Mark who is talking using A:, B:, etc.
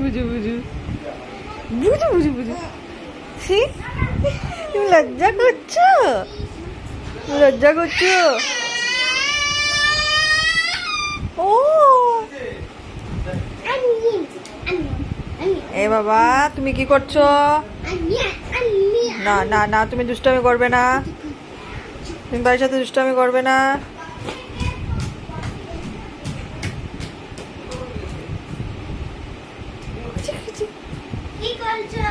A: বুঝু বুঝু বুঝু বুঝু বুঝু C তুমি লজ্জা করছো, লজ্জা করছো। ও এ বাবা তুমি কি করছো? না না না, তুমি দুষ্টামি করবে না, তুমি বাড়ির সাথে দুষ্টামি করবে না।
B: কি করছো?